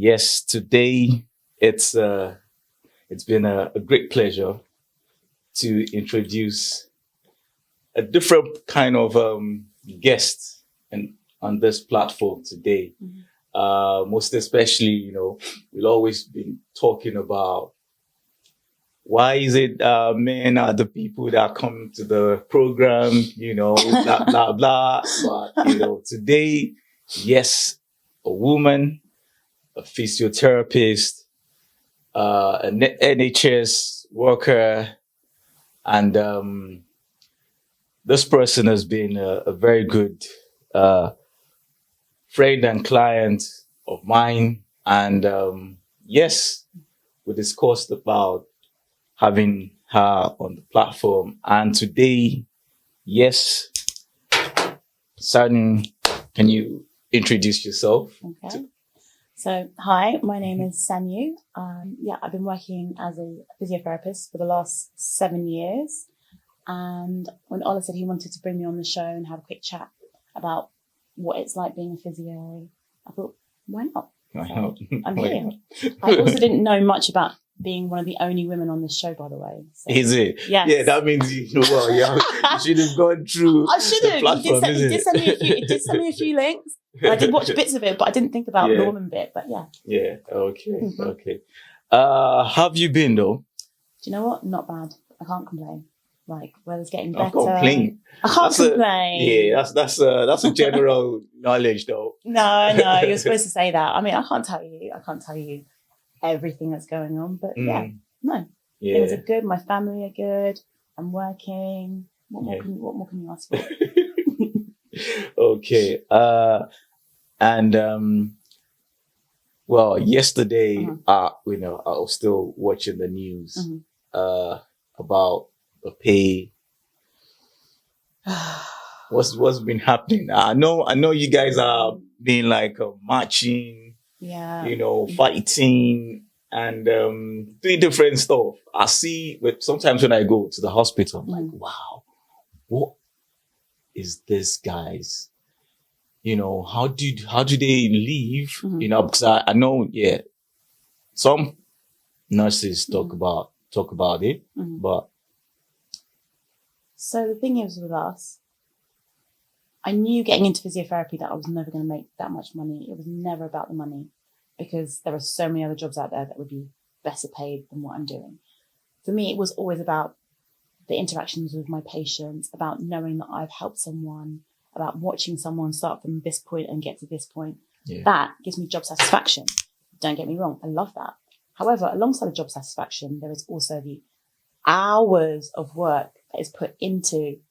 Yes, today it's been a great pleasure to introduce a different kind of guest and on this platform today. Most especially, we've always been talking about why is it men are the people that come to the program, blah blah blah. But today, yes, a woman, a physiotherapist, an NHS worker, and this person has been a very good friend and client of mine. And yes, we discussed about having her on the platform. And today, yes, Sannu, can you introduce yourself? Okay. So, hi, my name is Sannu. I've been working as a physiotherapist for the last 7 years. And when Ola said he wanted to bring me on the show and have a quick chat about what it's like being a physio, I thought, why not? I'm here. I also didn't know much about being one of the only women on this show, by the way. So. Is it? Yes. Yeah, that means you should have gone through. I should have. He did send me a few links. I did watch bits of it, but I didn't think about the woman bit. But yeah. Yeah. Okay. Okay. Have you been though? Do you know what? Not bad. I can't complain. Like weather's getting better. I complain. I can't complain. That's a general knowledge though. No, you're supposed to say that. I mean, I can't tell you everything that's going on, but things are good. My family are good. I'm working. What more can you ask for? Okay. Well, yesterday, I was still watching the news about the pay. What's been happening? I know you guys are being like marching, fighting and doing different stuff. I see, but sometimes when I go to the hospital, I'm like, wow, what is this, guys? How do they live? Because I know, some nurses talk about it, but. So the thing is with us, I knew getting into physiotherapy that I was never going to make that much money. It was never about the money because there are so many other jobs out there that would be better paid than what I'm doing. For me, it was always about the interactions with my patients, about knowing that I've helped someone, about watching someone start from this point and get to this point. Yeah. That gives me job satisfaction. Don't get me wrong. I love that. However, alongside the job satisfaction, there is also the hours of work that is put into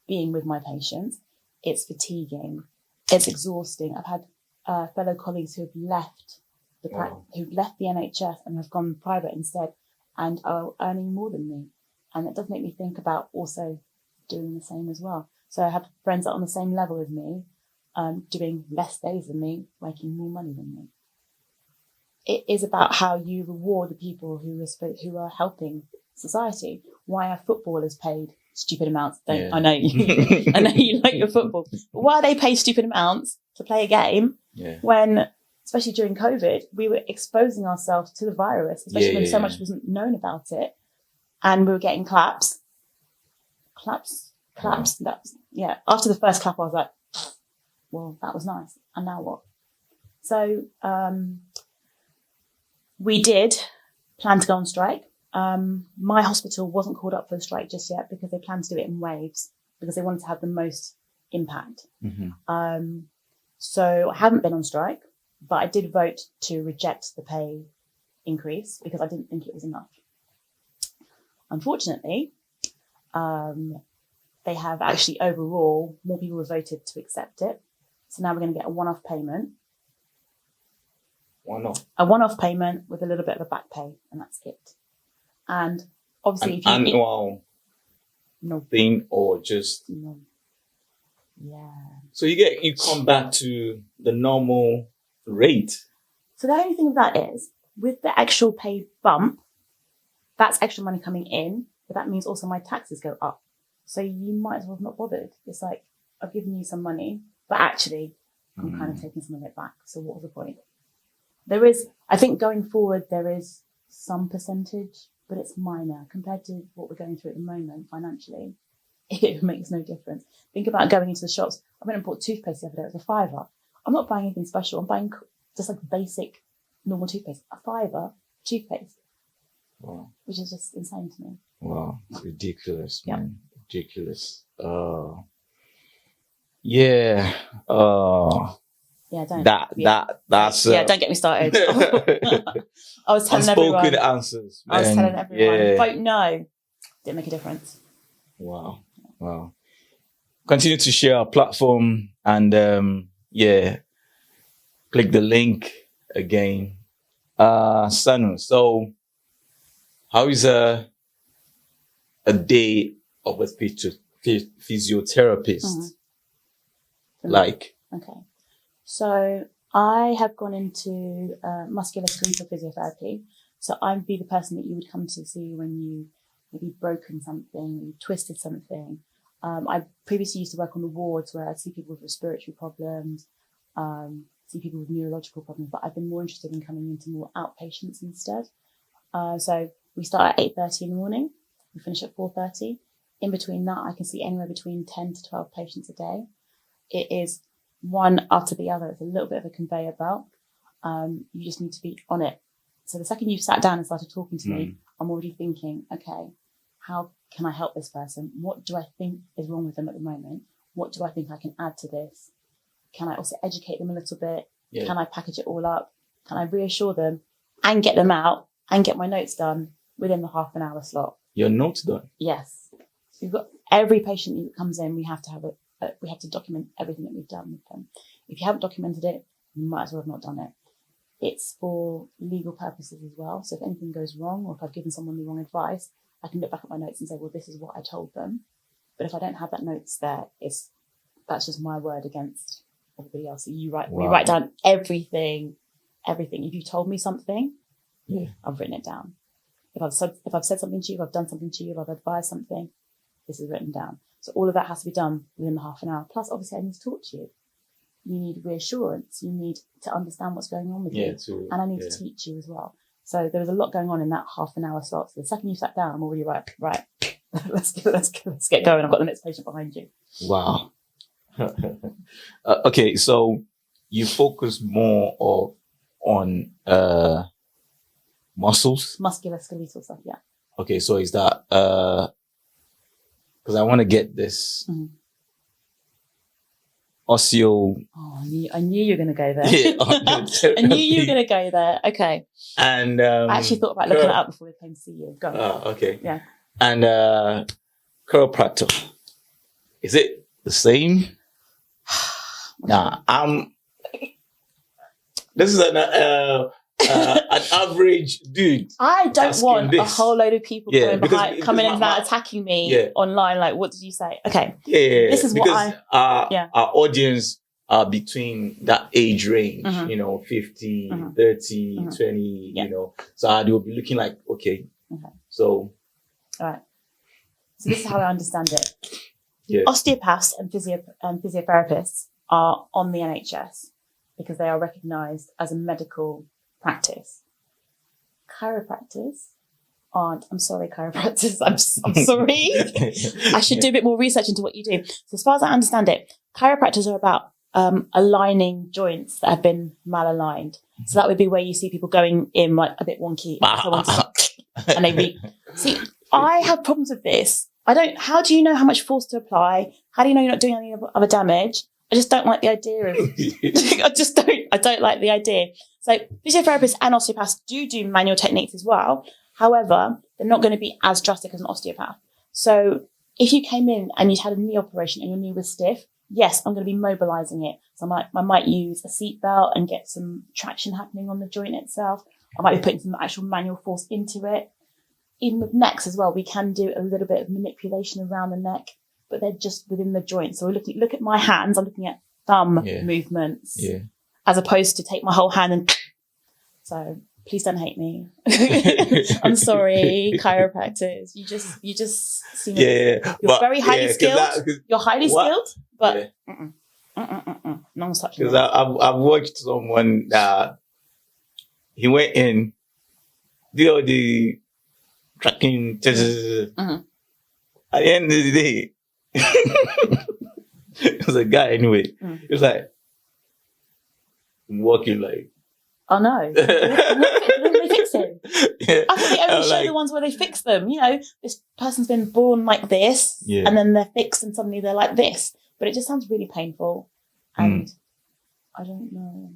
being with my patients. It's fatiguing. It's exhausting. I've had fellow colleagues who've left the NHS and have gone private instead and are earning more than me. And it does make me think about also doing the same as well. So I have friends that are on the same level as me, doing less days than me, making more money than me. It is about how you reward the people who are helping society. Why are footballers paid stupid amounts? I know you like your football. But why are they paid stupid amounts to play a game when, especially during COVID, we were exposing ourselves to the virus, especially when so much wasn't known about it, and we were getting claps. After the first clap, I was like, well, that was nice. And now what? So we did plan to go on strike. My hospital wasn't called up for the strike just yet because they planned to do it in waves because they wanted to have the most impact. So I haven't been on strike, but I did vote to reject the pay increase because I didn't think it was enough. Unfortunately, they have actually overall, more people have voted to accept it. So now we're going to get a one-off payment. A one-off payment with a little bit of a back pay, and that's it. And obviously, annual thing or just no. Yeah. So you come back to the normal rate. So the only thing of that is with the actual pay bump, that's extra money coming in, but that means also my taxes go up. So you might as well have not bothered. It's like I've given you some money, but actually I'm kind of taking some of it back. So what was the point? There is, I think going forward, there is some percentage, but it's minor compared to what we're going through at the moment financially. It makes no difference. Think about going into the shops. I went and bought toothpaste the other day. It was £5. I'm not buying anything special. I'm buying just like basic, normal toothpaste. £5 toothpaste. Wow. Which is just insane to me. Wow. It's ridiculous, Yep. man. Ridiculous. Yeah. Yeah, don't. That's don't get me started. I was telling unspoken everyone. answers. Man. I was telling everyone. Yeah. Vote no. Didn't make a difference. Wow. Continue to share our platform and click the link again. Sannu, so how is a day of a physiotherapist like? Okay. So I have gone into musculoskeletal physiotherapy. So I'd be the person that you would come to see when you maybe broken something, you twisted something. I previously used to work on the wards where I'd see people with respiratory problems, see people with neurological problems, but I've been more interested in coming into more outpatients instead. So we start at 8:30 in the morning, we finish at 4:30. In between that, I can see anywhere between 10 to 12 patients a day. It is one after the other. It's a little bit of a conveyor belt. You just need to be on it. So the second you've sat down and started talking to me, I'm already thinking, okay, how can I help this person? What do I think is wrong with them at the moment? What do I think I can add to this? Can I also educate them a little bit? Yeah. Can I package it all up? Can I reassure them and get them out and get my notes done within the half an hour slot? Your notes done? Yes. So we've got every patient that comes in, we have to have we have to document everything that we've done with them. If you haven't documented it, you might as well have not done it. It's for legal purposes as well. So if anything goes wrong or if I've given someone the wrong advice, I can look back at my notes and say, well, this is what I told them. But if I don't have that notes there, that's just my word against everybody else. So we write down everything. If you told me something, I've written it down. If I've said something to you, if I've done something to you, if I've advised something, this is written down. So all of that has to be done within the half an hour. Plus, obviously, I need to talk to you. You need reassurance. You need to understand what's going on with you. And I need to teach you as well. So there was a lot going on in that half an hour slot. So the second you sat down, I'm already right. let's get going. I've got the next patient behind you. Wow. Okay, so you focus more on muscles? Musculoskeletal stuff, yeah. Okay, so is that because I want to get this osteo. Oh, I knew you were going to go there. I knew you were going to go there. Okay. And I actually thought about looking it up before we came to see you. Go. Oh, okay. Yeah. And chiropractor, is it the same? Nah, this is an average dude. I don't want a whole load of people coming in and attacking me online. Like, what did you say? Okay. Yeah. This is because our audience are between that age range, 50, 30, 20, so they will be looking like, okay. So. All right. So this is how I understand it. Yeah. Osteopaths and physiotherapists are on the NHS because they are recognised as a medical practice. Chiropractors aren't. I'm sorry, chiropractors. I'm sorry. I should do a bit more research into what you do. So as far as I understand it, chiropractors are about aligning joints that have been malaligned. So that would be where you see people going in like a bit wonky and they see. I have problems with this. How do you know how much force to apply? How do you know you're not doing any other damage? I just don't like the idea of, I don't like the idea. So physiotherapists and osteopaths do manual techniques as well. However, they're not going to be as drastic as an osteopath. So if you came in and you'd had a knee operation and your knee was stiff, yes, I'm going to be mobilizing it. So I might use a seat belt and get some traction happening on the joint itself. I might be putting some actual manual force into it. Even with necks as well, we can do a little bit of manipulation around the neck, but they're just within the joint. So look at my hands. I'm looking at thumb movements as opposed to take my whole hand and. So please don't hate me. I'm sorry, chiropractors. You just seem you're very highly skilled. You're highly skilled, but no one's touching. Because I've watched someone that he went in, did all the tracking. Mm-hmm. At the end of the day, it was a guy anyway. He was like, walking like, oh no. Didn't they fix him? yeah. I thought they only show like, the ones where they fix them. You know, this person's been born like this, Yeah. and then they're fixed, and suddenly they're like this. But it just sounds really painful, and I don't know.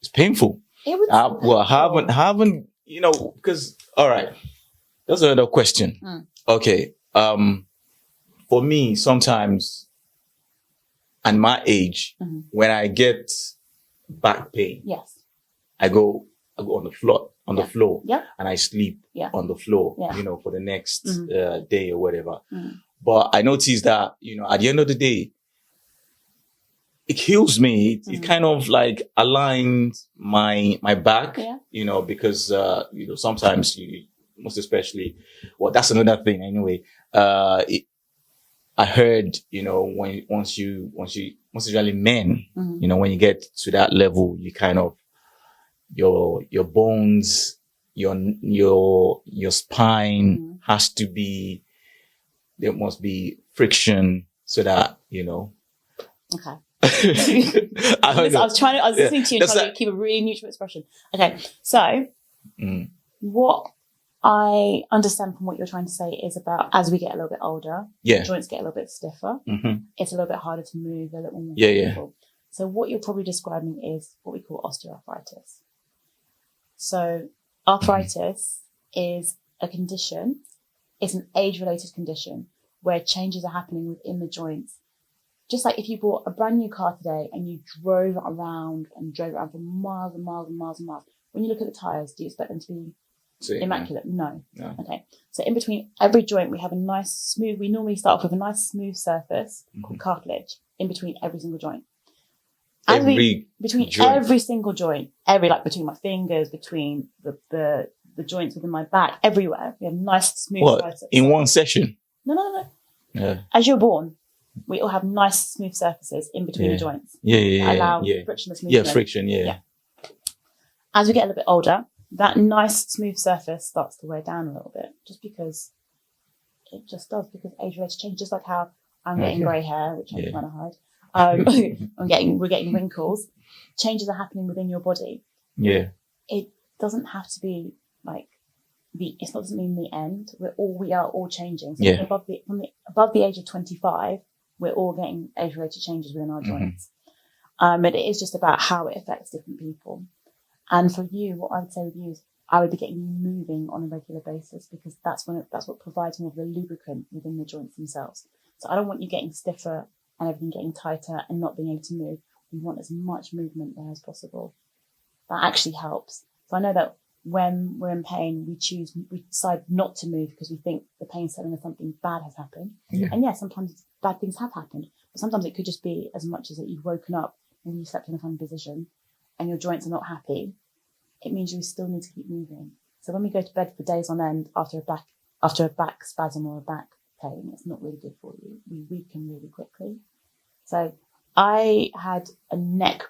it's painful. It would. Well, haven't you know? Because all right, that's another question. Okay, for me, sometimes, at my age, when I get back pain, Yes. I go on the floor, Yeah. and I sleep Yeah. on the floor, Yeah. you know, for the next day or whatever. But I noticed that, you know, at the end of the day, it heals me. It kind of like aligns my back, you know, because, you know, sometimes most especially, well, that's another thing anyway. I heard, you know, once usually men, you know, when you get to that level, you kind of, your bones, your spine has to be, there must be friction so that, you know. Okay. I was listening to you and trying to keep a really neutral expression. Okay. So what I understand from what you're trying to say is about as we get a little bit older, joints get a little bit stiffer. It's a little bit harder to move, a little more painful. So what you're probably describing is what we call osteoarthritis. So arthritis is a condition, it's an age-related condition where changes are happening within the joints. Just like if you bought a brand new car today and you drove it around for miles and miles and miles and miles, when you look at the tyres, do you expect them to be immaculate? No. Okay. So in between every joint, we have a nice smooth, we normally start off with a nice smooth surface called cartilage in between every single joint. Every single joint, between my fingers, between the joints within my back, everywhere, we have nice smooth surfaces. In one session? No. Yeah. As you're born, we all have nice smooth surfaces in between the joints. Allow frictionless movement. Yeah, friction, yeah. As we get a little bit older, that nice smooth surface starts to wear down a little bit, just because it just does, because age-related change, just like how I'm getting grey hair, which I'm trying to hide. We're getting wrinkles. Changes are happening within your body. Yeah. It doesn't have to be like it doesn't mean the end. We are all changing. So above the age of 25, we're all getting age-related changes within our joints. But it is just about how it affects different people. And for you, what I would say with you is I would be getting you moving on a regular basis, because that's what provides more of the lubricant within the joints themselves. So I don't want you getting stiffer and everything getting tighter and not being able to move. We want as much movement there as possible. That actually helps. So I know that when we're in pain, we decide not to move because we think the pain's telling us something bad has happened. And sometimes bad things have happened, but sometimes it could just be as much as that you've woken up and you slept in a funny position and your joints are not happy. It means you still need to keep moving. So when we go to bed for days on end after a back spasm or a back pain, it's not really good for you. We weaken really quickly. So I had a neck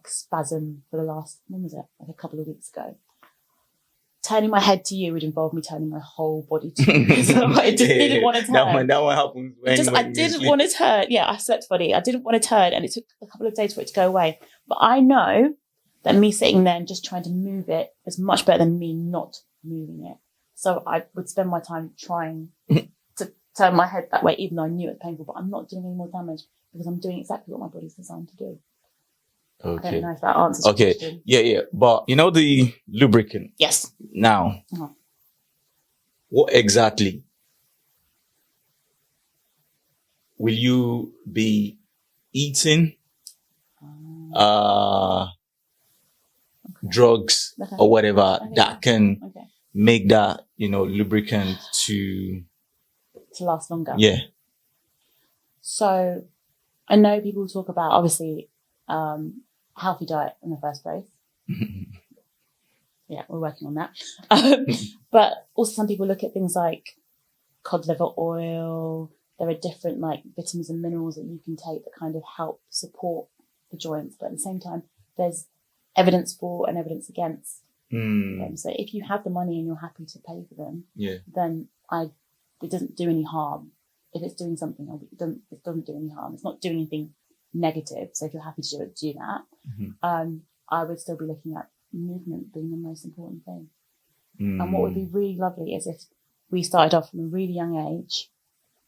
spasm for the last, when was it? Like a couple of weeks ago. Turning my head to you would involve me turning my whole body to you. So I just didn't want to turn. That one happens when I didn't want to turn. Yeah, I slept funny. I didn't want to turn, and it took a couple of days for it to go away. But I know that me sitting there and just trying to move it is much better than me not moving it. So I would spend my time trying to turn my head that way, even though I knew it was painful, but I'm not doing any more damage because I'm doing exactly what my body's designed to do. Okay. I don't know if that answers the question. Yeah. But you know the lubricant? Yes. Now, what exactly will you be eating? Drugs or whatever that can make that, lubricant to last longer. Yeah. So I know people talk about, obviously, healthy diet in the first place. Yeah, we're working on that. But also some people look at things like cod liver oil. There are different vitamins and minerals that you can take that kind of help support the joints. But at the same time, there's evidence for and evidence against. Mm. So if you have the money and you're happy to pay for them, Yeah. then it doesn't do any harm. If it's doing something, it doesn't do any harm. It's not doing anything negative. So if you're happy to do it, do that. Mm-hmm. I would still be looking at movement being the most important thing. Mm. And what would be really lovely is if we started off from a really young age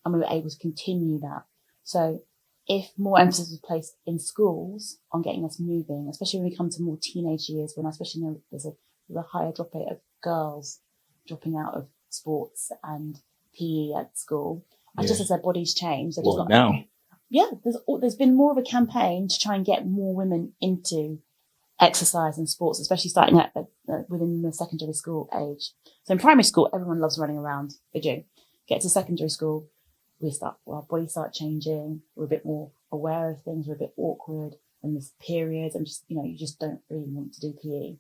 and we were able to continue that. So if more emphasis was placed in schools on getting us moving, especially when we come to more teenage years, when I especially know there's a higher drop rate of girls dropping out of sports and PE at school. And just as their bodies change, they're just not now. Yeah, there's been more of a campaign to try and get more women into exercise and sports, especially starting at within the secondary school age. So in primary school, everyone loves running around. They do. Get to secondary school, our bodies start changing. We're a bit more aware of things. We're a bit awkward when there's periods and just, you just don't really want to do PE.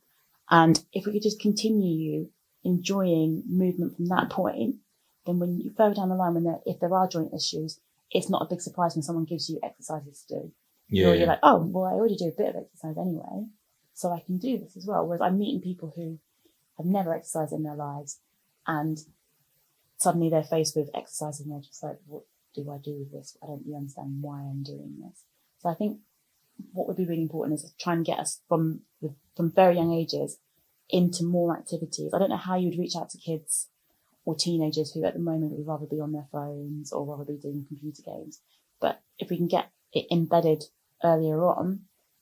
And if we could just continue enjoying movement from that point, then when you further down the line, if there are joint issues, it's not a big surprise when someone gives you exercises to do. Yeah. You're like, oh, well, I already do a bit of exercise anyway, so I can do this as well. Whereas I'm meeting people who have never exercised in their lives, and suddenly they're faced with exercise and they're just like, what do I do with this? I don't really understand why I'm doing this. So I think what would be really important is to try and get us from very young ages into more activities. I don't know how you would reach out to kids or teenagers who at the moment would rather be on their phones or rather be doing computer games. But if we can get it embedded earlier on,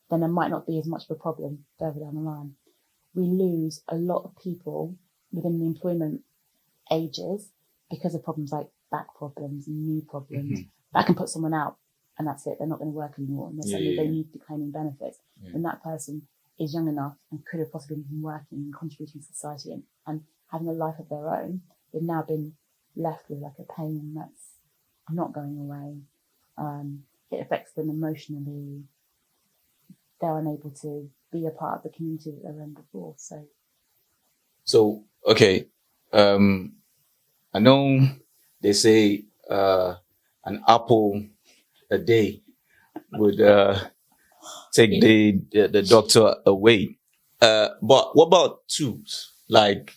then there might not be as much of a problem further down the line. We lose a lot of people within the employment ages because of problems like back problems and knee problems. That can put someone out and that's it. They're not going to work anymore. And suddenly they need to be claiming benefits. And that person is young enough and could have possibly been working and contributing to society and having a life of their own. They've now been left with like a pain that's not going away. It affects them emotionally. They're unable to be a part of the community that they were in before. So okay. I know they say an apple a day would take the doctor away. But what about tools? Like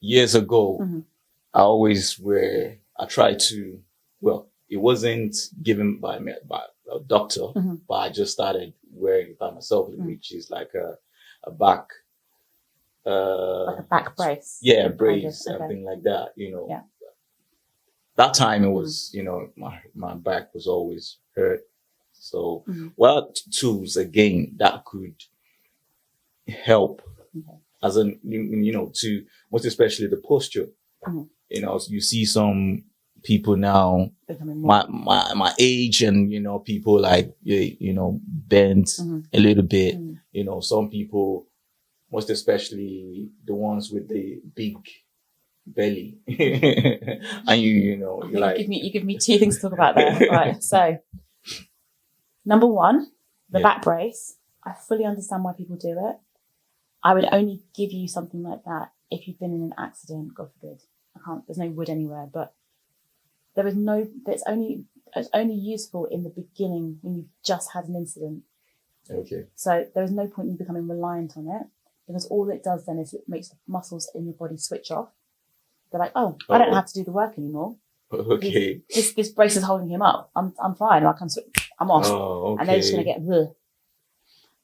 years ago, I tried to, it wasn't given by a doctor, but I just started wearing it by myself, which is like a back, like a back brace. Yeah, brace, something like that, Yeah. That time it was, my back was always hurt. So what tools again that could help as an, to most especially the posture. You see some people now, my age and, people like, bent a little bit, some people, most especially the ones with the big belly. And you're like, you give me two things to talk about there. Right. So number one, the back brace. I fully understand why people do it. I would only give you something like that if you've been in an accident, God forbid. There's no wood anywhere, but it's only useful in the beginning when you've just had an incident. Okay. So there is no point in becoming reliant on it, because all it does then is it makes the muscles in your body switch off. They're like, oh, I don't have to do the work anymore. Okay. This brace is holding him up. I'm fine. I'm off. Oh, okay. And they're just going to get bleh.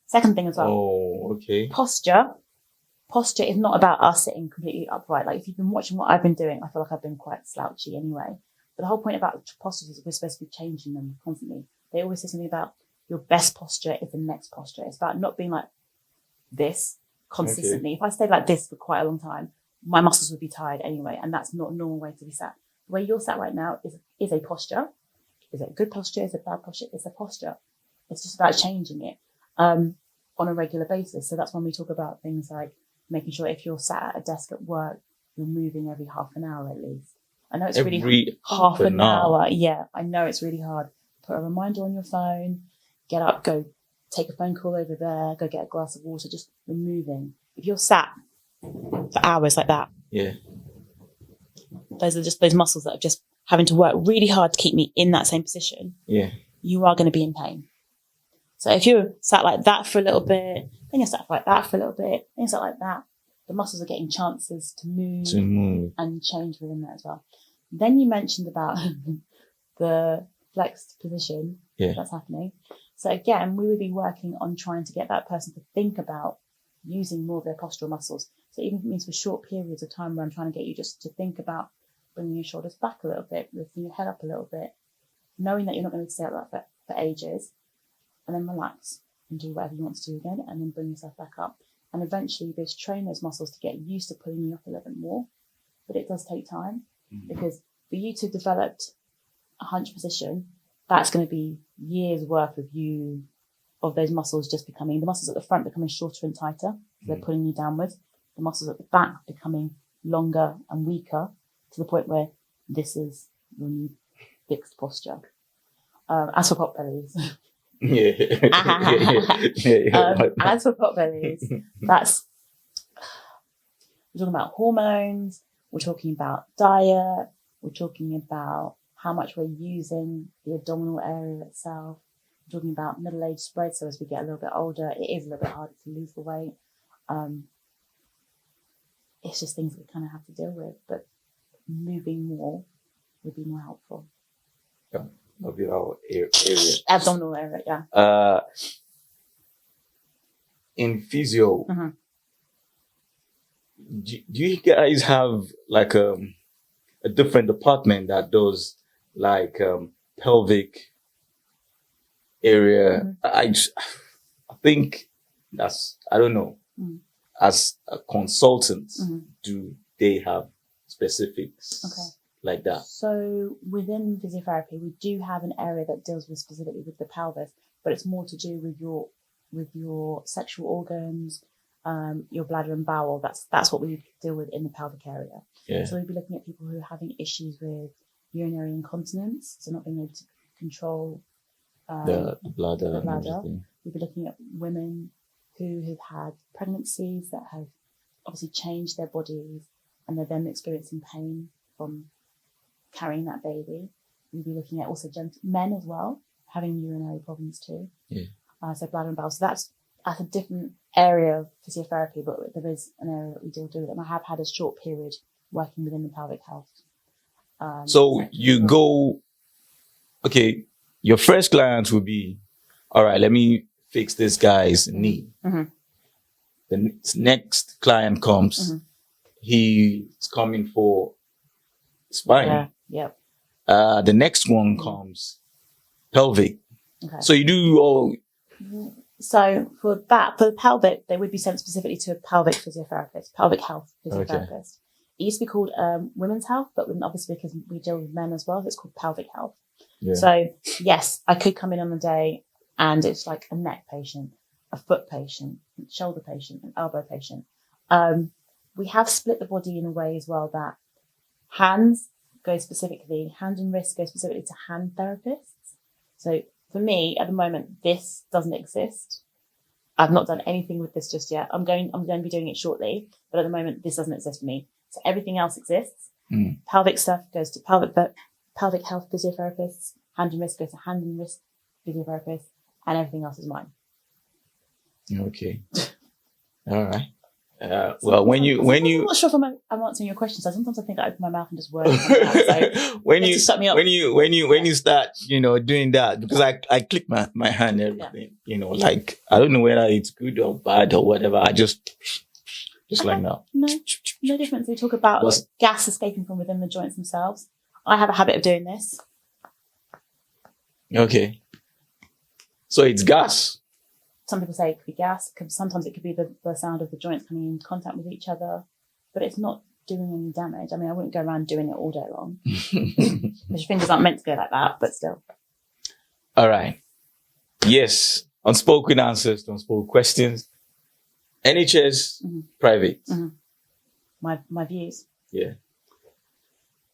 Second thing as well. Oh, okay. Posture is not about us sitting completely upright. Like if you've been watching what I've been doing, I feel like I've been quite slouchy anyway. But the whole point about postures is we're supposed to be changing them constantly. They always say something about your best posture is the next posture. It's about not being like this consistently. Okay. If I stayed like this for quite a long time, my muscles would be tired anyway, and that's not a normal way to be sat. The way you're sat right now is a posture. Is it a good posture? Is it a bad posture? It's a posture. It's just about changing it on a regular basis. So that's when we talk about things like making sure if you're sat at a desk at work, you're moving every half an hour at least. I know it's really half an hour. Yeah, I know it's really hard. Put a reminder on your phone, get up, go take a phone call over there, go get a glass of water, just you're moving. If you're sat for hours like that, those are just those muscles that are just having to work really hard to keep me in that same position. Yeah. You are going to be in pain. So if you're sat like that for a little bit, then you're sat like that for a little bit, then you're sat like that, the muscles are getting chances to move and change within that as well. Then you mentioned about the flexed position that's happening. So again, we would be working on trying to get that person to think about using more of their postural muscles. So even if it means for short periods of time where I'm trying to get you just to think about bringing your shoulders back a little bit, lifting your head up a little bit, knowing that you're not going to stay like that for ages, and then relax and do whatever you want to do again, and then bring yourself back up. And eventually you'll be able to train those muscles to get used to pulling you up a little bit more. But it does take time, because for you to develop a hunch position, that's going to be years worth of those muscles just becoming, the muscles at the front becoming shorter and tighter, so they're pulling you downwards. The muscles at the back becoming longer and weaker to the point where this is your new fixed posture. As for pot bellies, as for pot bellies, that's, we're talking about hormones, we're talking about diet, we're talking about how much we're using the abdominal area itself. We're talking about middle-age spread, so as we get a little bit older, it is a little bit harder to lose the weight. It's just things that we kind of have to deal with, but moving more would be more helpful. Yeah, of your area. Abdominal area, yeah. In physio, do you guys have like a different department that does like pelvic area? I think that's, I don't know. As a consultant, do they have specifics like that? So within physiotherapy, we do have an area that deals with specifically with the pelvis, but it's more to do with your sexual organs, your bladder and bowel. That's what we deal with in the pelvic area. Yeah. So we'd be looking at people who are having issues with urinary incontinence, so not being able to control the bladder. We'd be looking at women who have had pregnancies that have obviously changed their bodies and they're then experiencing pain from carrying that baby. We'd be looking at also men as well, having urinary problems too. Yeah. So bladder and bowel. So that's a different area of physiotherapy, but there is an area that we do with it. And I have had a short period working within the pelvic health. So you go, okay, your first client will be, all right, let me fix this guy's knee. The next client comes, he's coming for spine. The next one comes pelvic. So you do all. So for the pelvic, they would be sent specifically to a pelvic physiotherapist, pelvic health physiotherapist. It used to be called women's health, but obviously because we deal with men as well, it's called pelvic health. So yes, I could come in on the day and it's like a neck patient, a foot patient, a shoulder patient, an elbow patient. We have split the body in a way as well that hand and wrist go specifically to hand therapists. So for me, at the moment, this doesn't exist. I've not done anything with this just yet. I'm going to be doing it shortly, but at the moment, this doesn't exist for me. So everything else exists. Pelvic stuff goes to pelvic health physiotherapists. Hand and wrist goes to hand and wrist physiotherapists, and everything else is mine. Okay. All right. Well, when you, I'm not sure if I'm answering your question. So sometimes I think I open my mouth and just words. So when you start, doing that, because I click my hand and everything, like I don't know whether it's good or bad or whatever. I just like that. No difference. We talk about gas escaping from within the joints themselves. I have a habit of doing this. Okay. So it's gas. Some people say it could be gas. Sometimes it could be the sound of the joints coming in contact with each other, but it's not doing any damage. I mean, I wouldn't go around doing it all day long. Your fingers aren't meant to go like that, but still. All right. Yes. Unspoken answers to unspoken questions. NHS, private. My views. Yeah.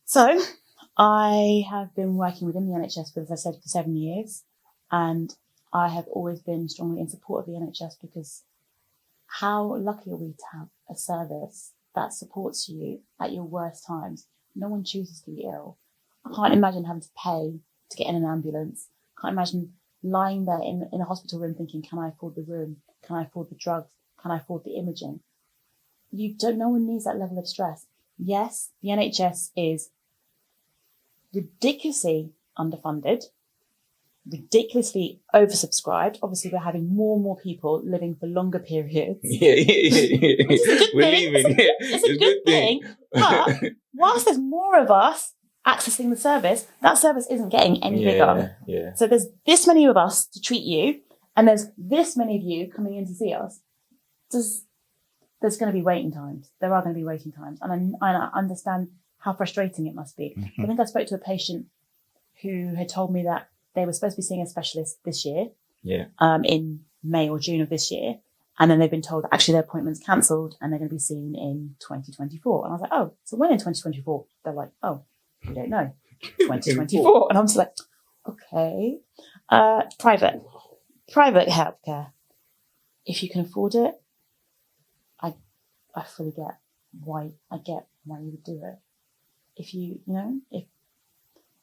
So I have been working within the NHS, as I said, for 7 years, and I have always been strongly in support of the NHS because how lucky are we to have a service that supports you at your worst times? No one chooses to be ill. I can't imagine having to pay to get in an ambulance. I can't imagine lying there in a hospital room thinking, can I afford the room? Can I afford the drugs? Can I afford the imaging? No one needs that level of stress. Yes, the NHS is ridiculously underfunded, ridiculously oversubscribed. Obviously, we're having more and more people living for longer periods. Yeah. Which is a good We're thing. leaving. It's a good thing. But whilst there's more of us accessing the service, that service isn't getting any bigger. Yeah. So there's this many of us to treat you, and there's this many of you coming in to see us. There's going to be waiting times. There are going to be waiting times. And I understand how frustrating it must be. Mm-hmm. I think I spoke to a patient who had told me that they were supposed to be seeing a specialist this year, in May or June of this year. And then they've been told that actually their appointment's cancelled and they're going to be seen in 2024. And I was like, oh, so when in 2024? They're like, oh, we don't know. 2024. And I'm just like, okay. Private healthcare. If you can afford it, I fully get why you would do it. If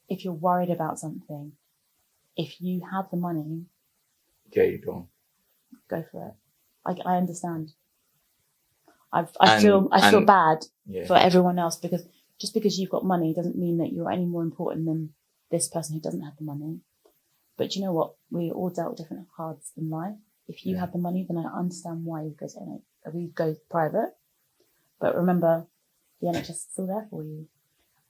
if you're worried about something, if you have the money, you don't go for it. I understand. I feel bad for everyone else, because just because you've got money doesn't mean that you're any more important than this person who doesn't have the money. But you know what? We all dealt different cards in life. If you have the money, then I understand why you go private. But remember, the NHS is still there for you.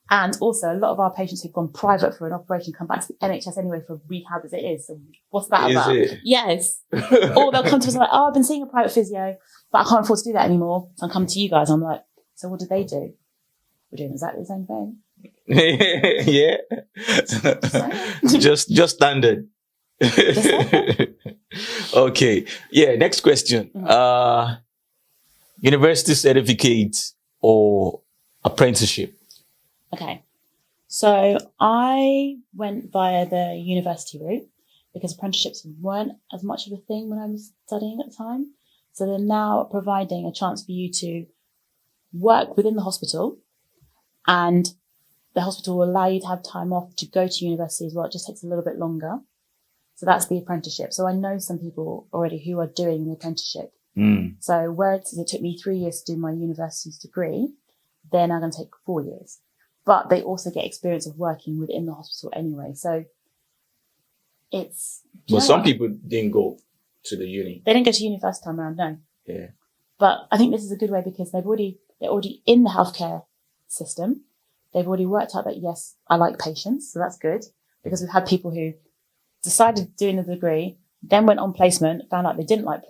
And also, a lot of our patients who've gone private for an operation come back to the NHS anyway for rehab as it is. So what's that about? It? Yes. Or they'll come to us and like, oh, I've been seeing a private physio, but I can't afford to do that anymore. So I'm coming to you guys. I'm like, so what do they do? We're doing exactly the same thing. Yeah. just standard. Okay. Yeah. Next question. Mm-hmm. University certificate or apprenticeship? Okay. So I went via the university route because apprenticeships weren't as much of a thing when I was studying at the time. So they're now providing a chance for you to work within the hospital, and the hospital will allow you to have time off to go to university as well. It just takes a little bit longer. So that's the apprenticeship. So I know some people already who are doing the apprenticeship. So whereas it took me 3 years to do my university's degree, they're now going to take 4 years. But they also get experience of working within the hospital anyway. So it's... Well, some people didn't go to the uni. They didn't go to uni first time around, no. Yeah. But I think this is a good way because they're already in the healthcare system. They've already worked out that, yes, I like patients. So that's good, because we've had people who decided doing the degree, then went on placement, found out they didn't like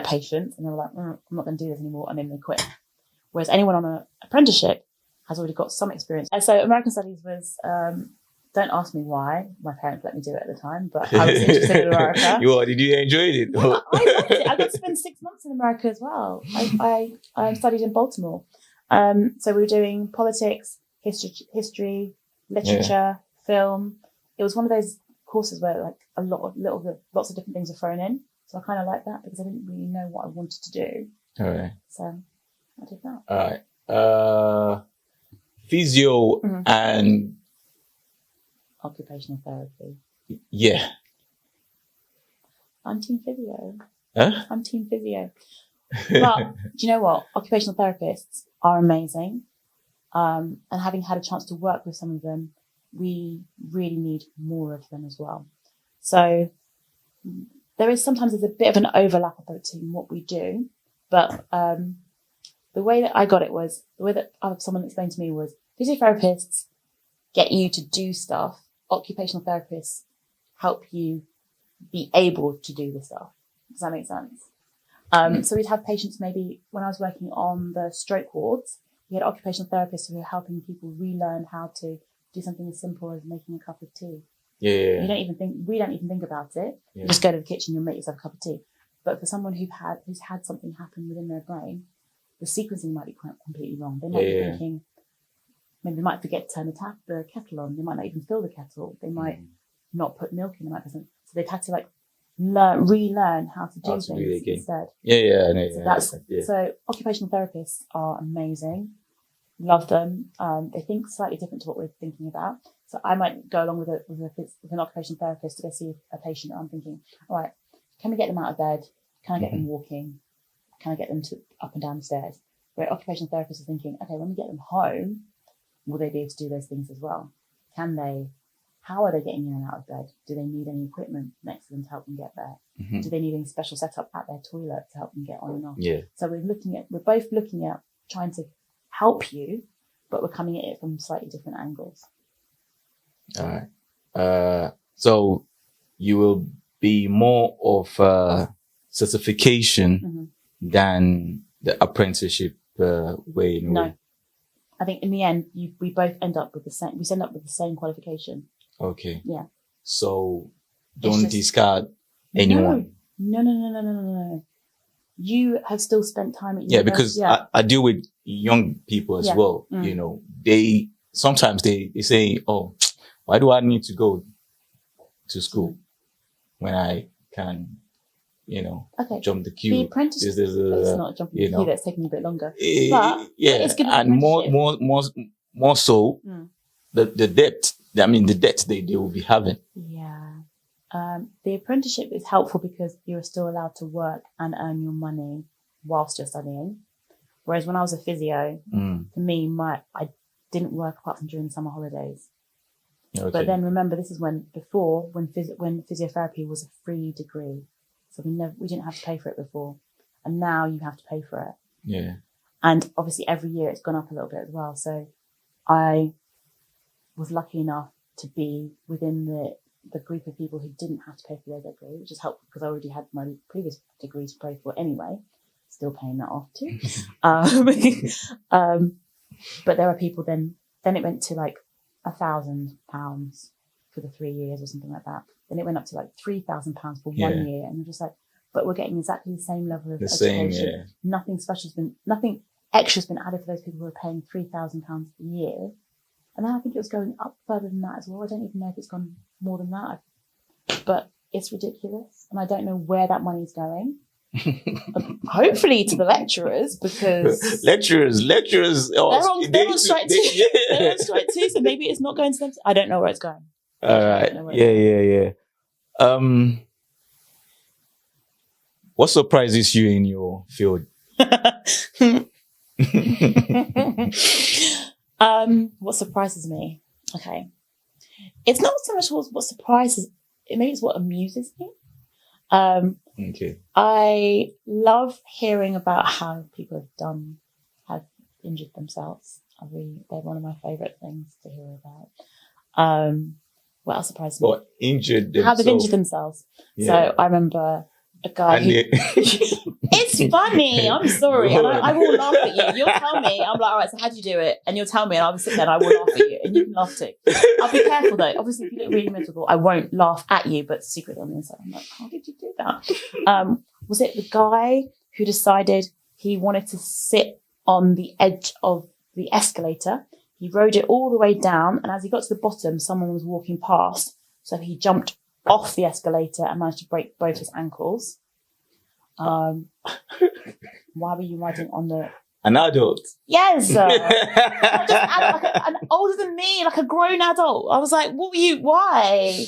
patients, and they were like, I'm not going to do this anymore, and then they quit. Whereas anyone on an apprenticeship has already got some experience. And so American Studies was, don't ask me why, my parents let me do it at the time, but I was interested in America. Did you enjoy it? Yeah, I loved it. I got to spend 6 months in America as well. I studied in Baltimore. So we were doing politics, history, literature, film. It was one of those courses where like lots of different things are thrown in. So I kind of like that because I didn't really know what I wanted to do. All right. So I did that. All right. Physio and occupational therapy. Yeah. I'm team physio. Huh? I'm team physio. But do you know what? Occupational therapists are amazing. And having had a chance to work with some of them, we really need more of them as well. So there's a bit of an overlap between what we do, but the way that I got it was, the way that someone explained to me was, physiotherapists get you to do stuff. Occupational therapists help you be able to do the stuff. Does that make sense? So we'd have patients, maybe when I was working on the stroke wards, we had occupational therapists who were helping people relearn how to do something as simple as making a cup of tea. Yeah. We don't even think about it. Yeah. You just go to the kitchen, you'll make yourself a cup of tea. But for someone who's had something happen within their brain, the sequencing might be completely wrong. They might be thinking, maybe they might forget to turn the kettle on. They might not even fill the kettle. They might not put milk in. So they've had to relearn how to do things instead. So occupational therapists are amazing. Love them. They think slightly different to what we're thinking about. So I might go along with an occupational therapist to go see a patient. And I'm thinking, all right, can we get them out of bed? Can I get them walking? Can I get them up and down the stairs? Where occupational therapists are thinking, okay, when we get them home, will they be able to do those things as well? Can they? How are they getting in and out of bed? Do they need any equipment next to them to help them get there? Mm-hmm. Do they need any special setup at their toilet to help them get on and off? Yeah. So we're both looking at trying to help you, but we're coming at it from slightly different angles. All right. So you will be more of certification than the apprenticeship way. No, I think in the end, we both end up with the same. We end up with the same qualification. Okay. Yeah. So don't discard anyone. No. You have still spent time at university. Yeah, because I deal with young people as well. You know, they sometimes they say, "Oh, why do I need to go to school when I can, jump the queue?" The apprenticeship it's not jumping the queue. That's taking a bit longer. But it's good. And more so, the debt. I mean, the debt they will be having. Yeah. The apprenticeship is helpful because you're still allowed to work and earn your money whilst you're studying. Whereas when I was a physio, for me, I didn't work apart from during the summer holidays. Okay. But then remember, this is when physiotherapy was a free degree, so we didn't have to pay for it before, and now you have to pay for it. Yeah. And obviously, every year it's gone up a little bit as well. So I was lucky enough to be within the group of people who didn't have to pay for their degree, which is helpful because I already had my previous degree to pay for anyway, still paying that off too. But there are people then it went to like £1,000 for the 3 years or something like that. Then it went up to like £3,000 for 1 year. And you're just like, but we're getting exactly the same level of education. Nothing extra has been added for those people who are paying £3,000 a year. And then I think it was going up further than that as well. I don't even know if it's gone more than that. But it's ridiculous. And I don't know where that money's going. Hopefully to the lecturers, because lecturers they're on strike too. They're on strike too, so maybe it's not going to them. I don't know where it's going. All right. Yeah. What surprises you in your field? What surprises me? Okay. It's not so much what surprises, maybe it's what amuses me. Okay. I love hearing about how people have injured themselves. They're one of my favourite things to hear about. What else surprised me? What injured themselves? How they've injured themselves. Yeah. So I remember a guy it's funny, I'm sorry, and I will laugh at you. You'll tell me, I'm like, all right, so how'd you do it? And you'll tell me, and I'll sit there and I will laugh at you, and you can laugh too. I'll be careful though. Obviously, if you look really miserable, I won't laugh at you, but secretly on the inside, I'm like, how did you do that? Was it the guy who decided he wanted to sit on the edge of the escalator? He rode it all the way down, and as he got to the bottom, someone was walking past, so he jumped off the escalator and managed to break both his ankles. Why were you riding on an adult? Yes, older than me, like a grown adult. I was like, what were you? Why?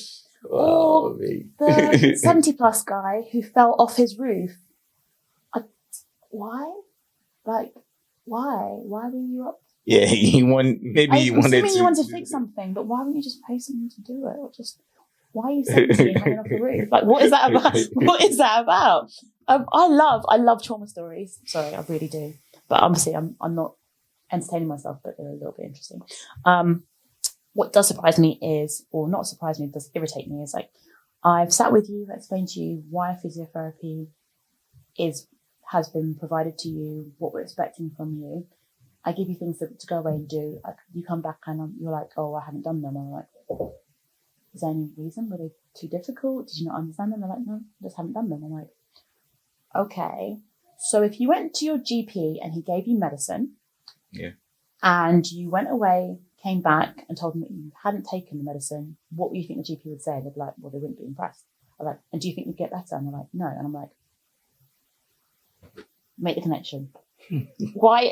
Or the 70+ guy who fell off his roof. Why? Like, why? Why were you up? Yeah, you wanted to fix something, but why wouldn't you just pay someone to do it? Or just, why are you 70 hanging off the roof? Like, what is that about? What is that about? I love trauma stories. Sorry, I really do. But obviously, I'm not entertaining myself, but they're a little bit interesting. What does surprise me is, or not surprise me, does irritate me is like, I've sat with you, explained to you why physiotherapy has been provided to you, what we're expecting from you. I give you things to go away and do. You come back and you're like, oh, I haven't done them. I'm like, is there any reason? Were they too difficult? Did you not understand them? They're like, no, I just haven't done them. I'm like, okay. So if you went to your GP and he gave you medicine, and you went away, came back and told him that you hadn't taken the medicine, what do you think the GP would say? They'd be like, well, they wouldn't be impressed. I'm like, and do you think you'd get better? And they're like, no. And I'm like, make the connection. Why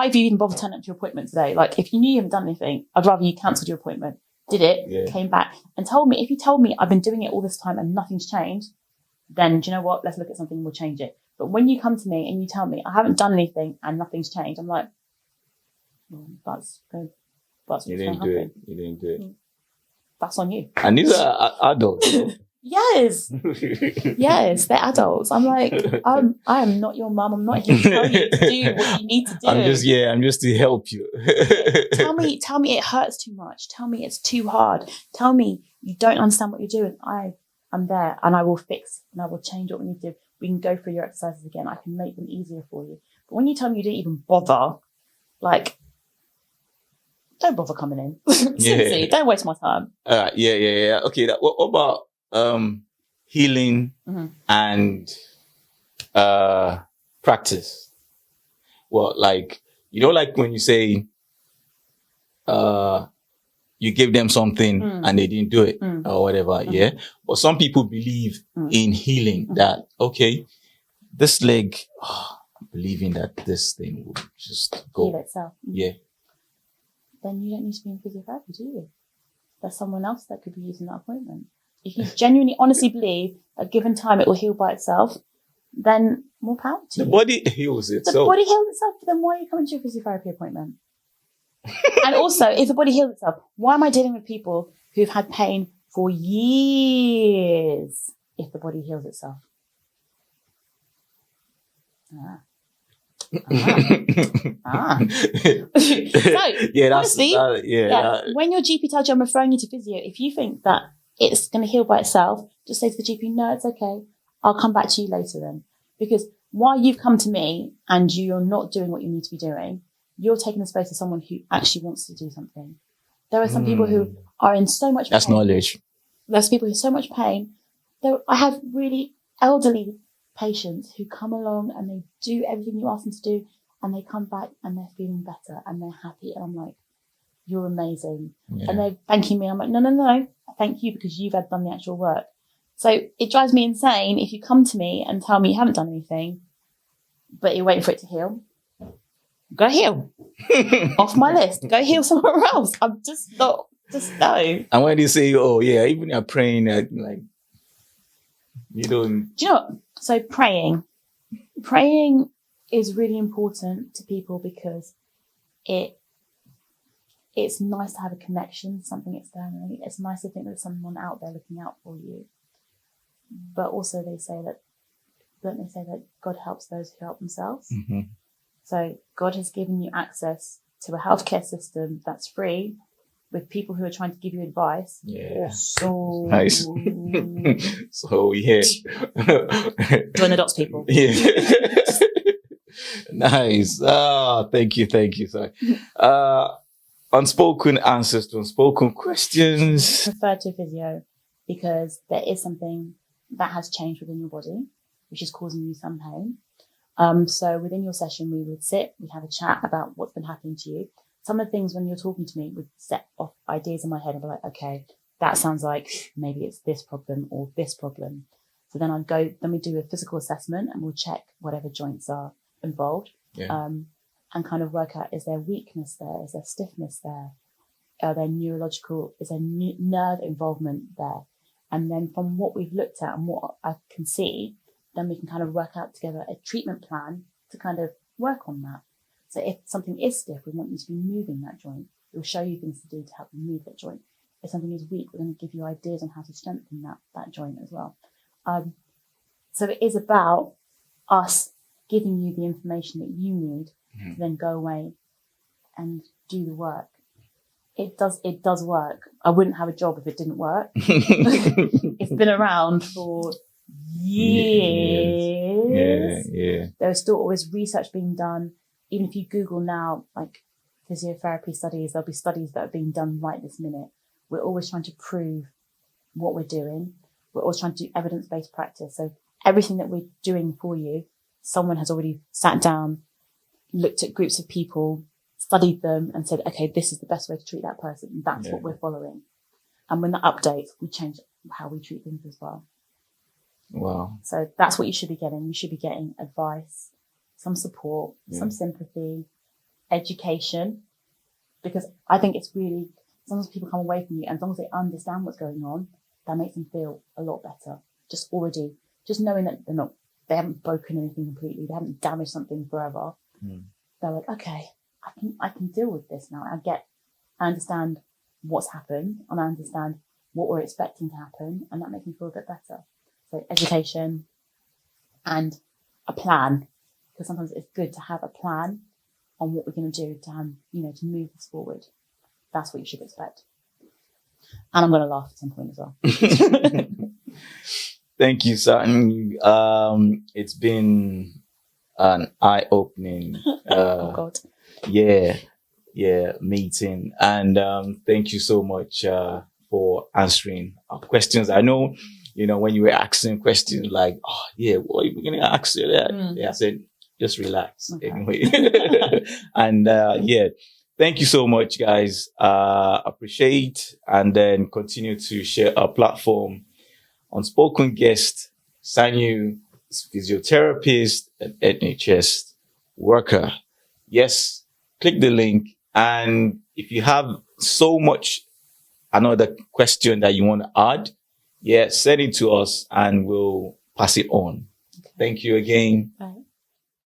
have you even bothered turning up to your appointment today? Like, if you knew you haven't done anything, I'd rather you cancelled your appointment did it, came back and told me, if you told me I've been doing it all this time and nothing's changed, then do you know what? Let's look at something and we'll change it. But when you come to me and you tell me I haven't done anything and nothing's changed, I'm like, well, that's good. That's You didn't do it. You didn't do it. That's on you. And these are adults. Yes. Yes, they're adults. I'm like, I am not your mum. I'm not here to tell you to do what you need to do. I'm just to help you. Tell me it hurts too much. Tell me it's too hard. Tell me you don't understand what you're doing. I'm there and I will fix and I will change what we need to do. We can go through your exercises again. I can make them easier for you. But when you tell me you didn't even bother, like, don't bother coming in. Seriously, don't waste my time. Yeah. Okay, what about healing and practice? Well, like, like when you say you give them something and they didn't do it or whatever, yeah? But some people believe in healing that, okay, this leg, I'm believing that this thing will just go. Heal itself. Yeah. Then you don't need to be in physiotherapy, do you? There's someone else that could be using that appointment. If you genuinely, honestly believe at given time it will heal by itself, then more power to you. The body heals itself. The body heals itself, then why are you coming to a physiotherapy appointment? And also, if the body heals itself, why am I dealing with people who've had pain for years if the body heals itself? So, honestly, when your GP tells you I'm referring you to physio, if you think that it's going to heal by itself, just say to the GP, no, it's okay. I'll come back to you later then. Because while you've come to me and you're not doing what you need to be doing, you're taking the space of someone who actually wants to do something. There are some people who are in so much pain. That's knowledge. There's people who are so much pain. I have really elderly patients who come along and they do everything you ask them to do and they come back and they're feeling better and they're happy. And I'm like, you're amazing. Yeah. And they're thanking me. I'm like, no. Thank you because you've done the actual work. So it drives me insane if you come to me and tell me you haven't done anything, but you're waiting for it to heal. Go heal. Off my list. Go heal somewhere else. I'm just no. And when they say, oh yeah, even you're praying, like, you don't. Do you know what? So praying is really important to people because it's nice to have a connection, something externally. It's nice to think there's someone out there looking out for you. But also don't they say that God helps those who help themselves? Mm-hmm. So God has given you access to a healthcare system that's free with people who are trying to give you advice. Yeah. So nice. So yeah. Join the dots, people. Yeah. Nice. Thank you. Sorry. Unspoken answers to unspoken questions. I prefer to physio because there is something that has changed within your body, which is causing you some pain. So within your session, we would sit, we'd have a chat about what's been happening to you. Some of the things when you're talking to me would set off ideas in my head and be like, okay, that sounds like maybe it's this problem or this problem. So then we do a physical assessment and we'll check whatever joints are involved. Yeah. And kind of work out, is there weakness there? Is there stiffness there? Are there neurological, is there nerve involvement there? And then from what we've looked at and what I can see, then we can kind of work out together a treatment plan to kind of work on that. So if something is stiff, we want you to be moving that joint. We'll show you things to do to help you move that joint. If something is weak, we're going to give you ideas on how to strengthen that joint as well. So it is about us giving you the information that you need to then go away and do the work. It does work. I wouldn't have a job if it didn't work. It's been around for years. Yeah. There's still always research being done. Even if you Google now, like physiotherapy studies, there'll be studies that are being done right this minute. We're always trying to prove what we're doing. We're always trying to do evidence-based practice. So everything that we're doing for you, someone has already sat down, looked at groups of people, studied them and said, okay, this is the best way to treat that person. And that's what we're following. And when that updates, we change how we treat things as well. Wow. So that's what you should be getting. You should be getting advice, some support, some sympathy, education, because I think it's really, as long as people come away from you and as long as they understand what's going on, that makes them feel a lot better. Just knowing that they haven't broken anything completely, they haven't damaged something forever. They're like, okay, I can deal with this now. I understand what's happened and I understand what we're expecting to happen, and that makes me feel a bit better. So education and a plan, because sometimes it's good to have a plan on what we're going to do to to move this forward. That's what you should expect. And I'm going to laugh at some point as well. Thank you, Sannu. It's been an eye-opening, oh God, meeting, and thank you so much for answering our questions. I know, when you were asking questions like, "Oh, yeah, what are you going to ask?" Yeah, I said, just relax. Okay. Anyway, and thank you so much, guys. Appreciate, and then continue to share our platform. Unspoken guest, Sannu, physiotherapist and NHS worker. Yes, click the link. And if you have so much, another question that you want to add, send it to us and we'll pass it on. Okay. Thank you again. Bye.